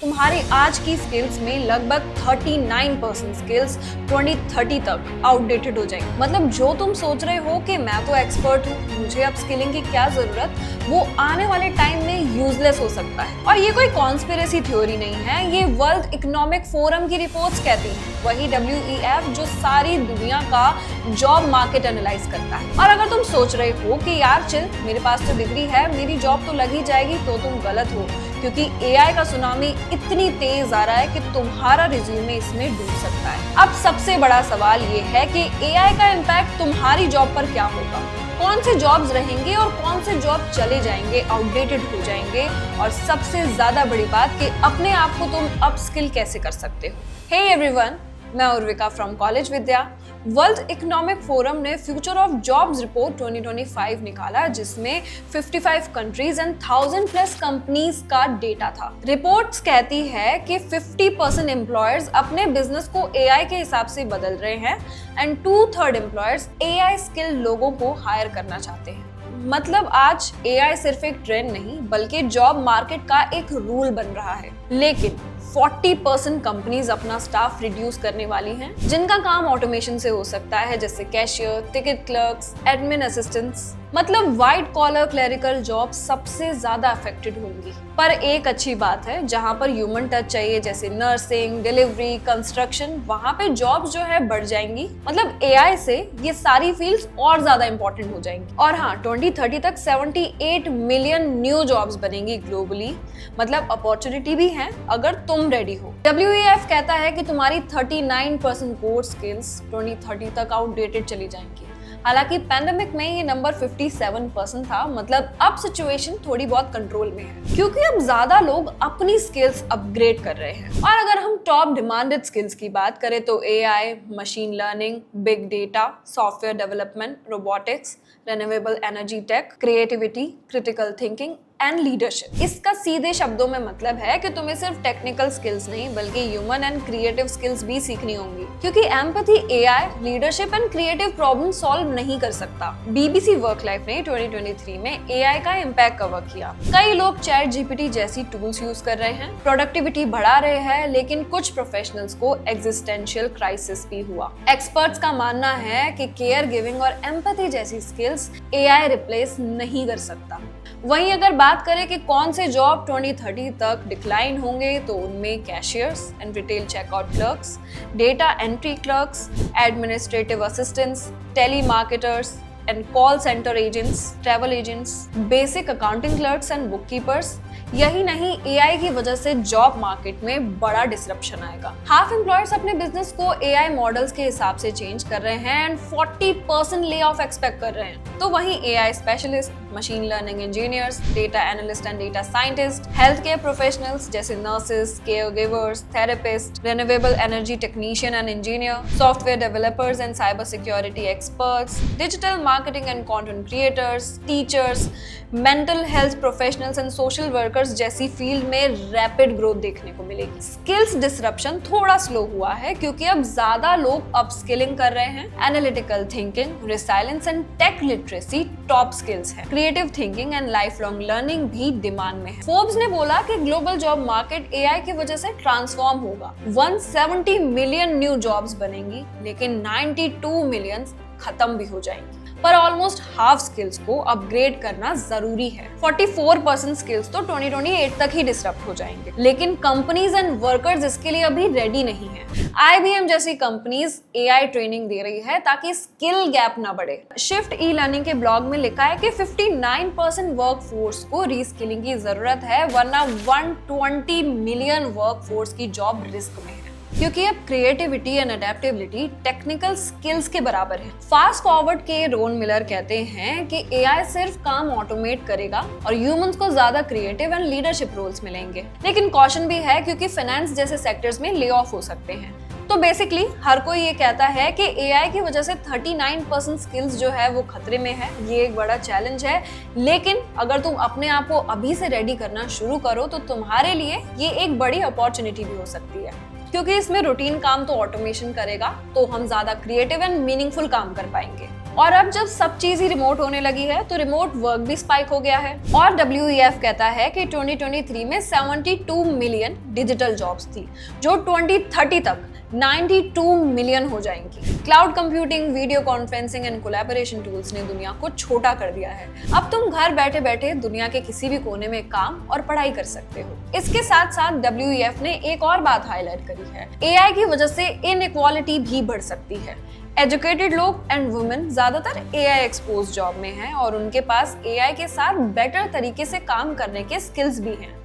तुम्हारी आज की स्किल्स में लगभग 39% स्किल्स 2030 तक आउटडेटेड हो जाएंगी। मतलब जो तुम सोच रहे हो कि मैं तो एक्सपर्ट हूँ, मुझे अब स्किलिंग की क्या जरूरत, वो आने वाले टाइम में यूजलेस हो सकता है। और ये कोई कॉन्स्पिरेसी थ्योरी नहीं है, ये वर्ल्ड इकोनॉमिक फोरम की रिपोर्ट्स कहती हैं, वही WEF जो सारी दुनिया का जॉब मार्केट एनालाइज करता है। और अगर तुम सोच रहे हो कि यार चिल, मेरे पास तो डिग्री है, मेरी जॉब तो लग ही जाएगी, तो तुम गलत हो, क्योंकि AI का सुनामी इतनी तेज आ रहा है कि तुम्हारा रिज्यूमे इसमें डूब सकता है। अब सबसे बड़ा सवाल ये है कि AI का इम्पैक्ट तुम्हारी जॉब पर क्या होगा, कौन से जॉब्स रहेंगे और कौन से जॉब चले जाएंगे, आउटडेटेड हो जाएंगे, और सबसे ज्यादा बड़ी बात कि अपने आप को तुम अपस्किल कैसे कर सकते हो। हे एवरीवन, मैं Urvika from college Vidya. World Economic Forum ने फ्यूचर ऑफ जॉब्स रिपोर्ट 2025 निकाला, जिसमें 55 कंट्रीज एंड 1000+ कंपनीज का डेटा था। रिपोर्ट्स कहती है कि 50% एम्प्लॉयर्स अपने बिजनेस को AI के हिसाब से बदल रहे हैं एंड 2/3 एम्प्लॉयर्स AI स्किल लोगों को हायर करना चाहते हैं। मतलब आज AI सिर्फ एक ट्रेंड नहीं, बल्कि जॉब मार्केट का एक रूल बन रहा है। लेकिन 40% कंपनीज अपना स्टाफ रिड्यूस करने वाली हैं, जिनका काम ऑटोमेशन से हो सकता है, जैसे cashier, ticket clerks, admin assistants. मतलब व्हाइट कॉलर क्लरिकल जॉब सबसे ज्यादा अफेक्टेड होंगी। पर एक अच्छी बात है, जहां पर ह्यूमन टच चाहिए, जैसे नर्सिंग, डिलीवरी, कंस्ट्रक्शन, वहां पे जॉब्स जो है बढ़ जाएंगी। मतलब AI से ये सारी फील्ड्स और ज्यादा इंपॉर्टेंट हो जाएंगी। और हाँ, 2030 तक 78 मिलियन न्यू जॉब्स बनेंगी ग्लोबली। मतलब अपॉर्चुनिटी भी है अगर तुम रेडी हो। WEF कहता है कि तुम्हारी 39% कोर स्किल्स 2030 तक आउटडेटेड चली जाएंगी। हालांकि पैंडेमिक में ये नंबर 57% था। मतलब अब सिचुएशन थोड़ी बहुत कंट्रोल में है, क्योंकि अब ज्यादा लोग अपनी स्किल्स अपग्रेड कर रहे हैं। और अगर हम टॉप डिमांडेड स्किल्स की बात करें तो AI, machine learning, big data, software development, robotics, renewable energy tech, creativity, critical thinking and leadership. इसका सीधे शब्दों में मतलब है कि तुम्हें सिर्फ टेक्निकल स्किल्स नहीं, बल्कि ह्यूमन एंड क्रिएटिव स्किल्स भी सीखनी होंगी, क्योंकि empathy AI leadership and creative problem solve नहीं कर सकता। BBC वर्क लाइफ ने 2023 में AI का इम्पैक्ट कवर किया। कई लोग ChatGPT जैसी टूल्स यूज कर रहे हैं, प्रोडक्टिविटी बढ़ा रहे हैं, लेकिन कुछ प्रोफेशनल्स को एग्जिस्टेंशियल क्राइसिस भी हुआ। एक्सपर्ट्स का मानना है कि केयर गिविंग और एम्पैथी जैसी स्किल्स AI रिप्लेस नहीं कर सकता। वहीं अगर बात करें कि कौन से जॉब 2030 तक डिक्लाइन होंगे, तो उनमें cashiers and retail checkout clerks, data entry clerks, administrative assistants, telemarketers and call centre agents, travel agents, basic accounting clerks and bookkeepers. यही नहीं, AI की वजह से जॉब मार्केट में बड़ा डिसरप्शन आएगा। हाफ एम्प्लॉयर्स अपने बिजनेस को AI मॉडल्स के हिसाब से चेंज कर रहे हैं एंड 40% ले ऑफ एक्सपेक्ट कर रहे हैं। तो वहीं AI specialist, machine learning engineers, data analyst and data scientist, health care professionals जैसे nurses, caregivers, therapist, renewable energy technician and engineer, software developers and cyber security experts, digital marketing and content creators, teachers, mental health professionals and social workers जैसी field में rapid growth देखने को मिलेगी। Skills disruption थोड़ा slow हुआ है, क्योंकि अब ज्यादा लोग अपस्किलिंग कर रहे हैं। Analytical thinking, resilience and tech literacy top skills है। Creative thinking and lifelong learning भी डिमांड में है। फोर्ब्स ने बोला कि ग्लोबल जॉब मार्केट AI की वजह से ट्रांसफॉर्म होगा। 170 मिलियन न्यू जॉब्स बनेंगी, लेकिन 92 मिलियन खत्म भी हो जाएंगी। पर ऑलमोस्ट हाफ स्किल्स को अपग्रेड करना जरूरी है। 44% स्किल्स तो 2028 तक ही डिसरप्ट हो जाएंगे, लेकिन कंपनीज एंड वर्कर्स इसके लिए अभी रेडी नहीं है। IBM जैसी कंपनीज AI ट्रेनिंग दे रही है ताकि स्किल गैप ना बढ़े। शिफ्ट ई-लर्निंग के ब्लॉग में लिखा है कि 59% वर्कफोर्स को रीस्किलिंग की जरूरत है, वरना 120 मिलियन वर्कफोर्स की जॉब रिस्क में है। क्योंकि अब creativity and adaptability technical skills के बराबर है। फास्ट फॉरवर्ड के रोन मिलर कहते हैं कि AI सिर्फ काम ऑटोमेट करेगा और ह्यूमंस को ज्यादा क्रिएटिव एंड लीडरशिप रोल्स मिलेंगे। लेकिन कॉशन भी है, क्योंकि फाइनेंस जैसे सेक्टर्स में ले ऑफ हो सकते हैं। तो बेसिकली हर कोई ये कहता है कि AI की वजह से 39% स्किल्स जो है वो खतरे में है। ये एक बड़ा चैलेंज है, लेकिन अगर तुम अपने आप को अभी से रेडी करना शुरू करो तो तुम्हारे लिए ये एक बड़ी अपॉर्चुनिटी भी हो सकती है, क्योंकि इसमें रूटीन काम तो ऑटोमेशन करेगा, तो हम ज्यादा क्रिएटिव एंड मीनिंगफुल काम कर पाएंगे। और अब जब सब चीज ही रिमोट होने लगी है तो रिमोट वर्क भी स्पाइक हो गया है। और WEF कहता है कि 2023 में 72 मिलियन डिजिटल जॉब्स थी, जो 2030 तक 92 मिलियन हो जाएंगी। Cloud computing, video conferencing and collaboration tools ने दुनिया को छोटा कर दिया है। अब तुम घर बैठे बैठे दुनिया के किसी भी कोने में काम और पढ़ाई कर सकते हो। इसके साथ साथ WEF ने एक और बात हाईलाइट करी है, AI की वजह से इनइक्वालिटी भी बढ़ सकती है। एजुकेटेड लोग एंड वुमेन ज्यादातर AI एक्सपोज जॉब में हैं और उनके पास AI के साथ बेटर तरीके से काम करने के स्किल्स भी हैं।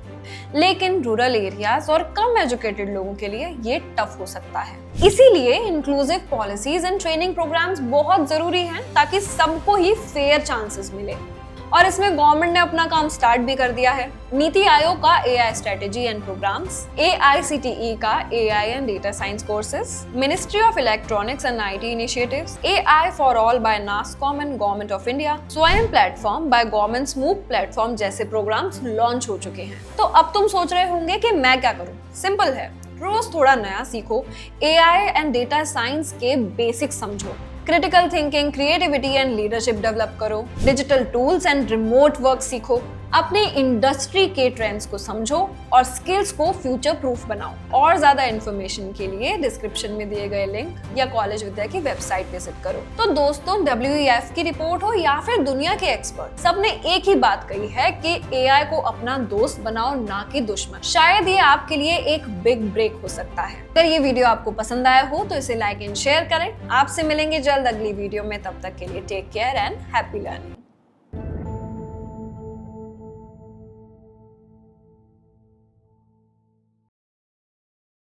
लेकिन रूरल एरियाज और कम एजुकेटेड लोगों के लिए ये टफ हो सकता है। इसीलिए inclusive policies and training programmes बहुत जरूरी हैं ताकि सबको ही फेयर चांसेस मिले। और इसमें गवर्नमेंट ने अपना काम स्टार्ट भी कर दिया है। नीति आयोग का AI strategy and programmes, AICTE का AI and data science courses, ministry of electronics and IT initiatives, AI for all by NASSCOM and government of India, स्वयं प्लेटफॉर्म बाय गवर्नमेंट स्मूक प्लेटफॉर्म जैसे प्रोग्राम्स लॉन्च हो चुके हैं। तो अब तुम सोच रहे होंगे कि मैं क्या करूं? सिंपल है, रोज थोड़ा नया सीखो, AI एंड डेटा साइंस के बेसिक्स समझो, critical thinking, creativity and leadership develop करो, digital tools and remote work सीखो, अपने इंडस्ट्री के ट्रेंड्स को समझो और स्किल्स को फ्यूचर प्रूफ बनाओ। और ज्यादा इन्फॉर्मेशन के लिए डिस्क्रिप्शन में दिए गए लिंक या कॉलेज विद्या की वेबसाइट विजिट करो। तो दोस्तों, WEF की रिपोर्ट हो या फिर दुनिया के एक्सपर्ट, सबने एक ही बात कही है कि AI को अपना दोस्त बनाओ, ना कि दुश्मन। शायद ये आपके लिए एक बिग ब्रेक हो सकता है। अगर ये वीडियो आपको पसंद आया हो तो इसे लाइक एंड शेयर करें। आपसे मिलेंगे जल्द अगली वीडियो में, तब तक के लिए take care and happy learning.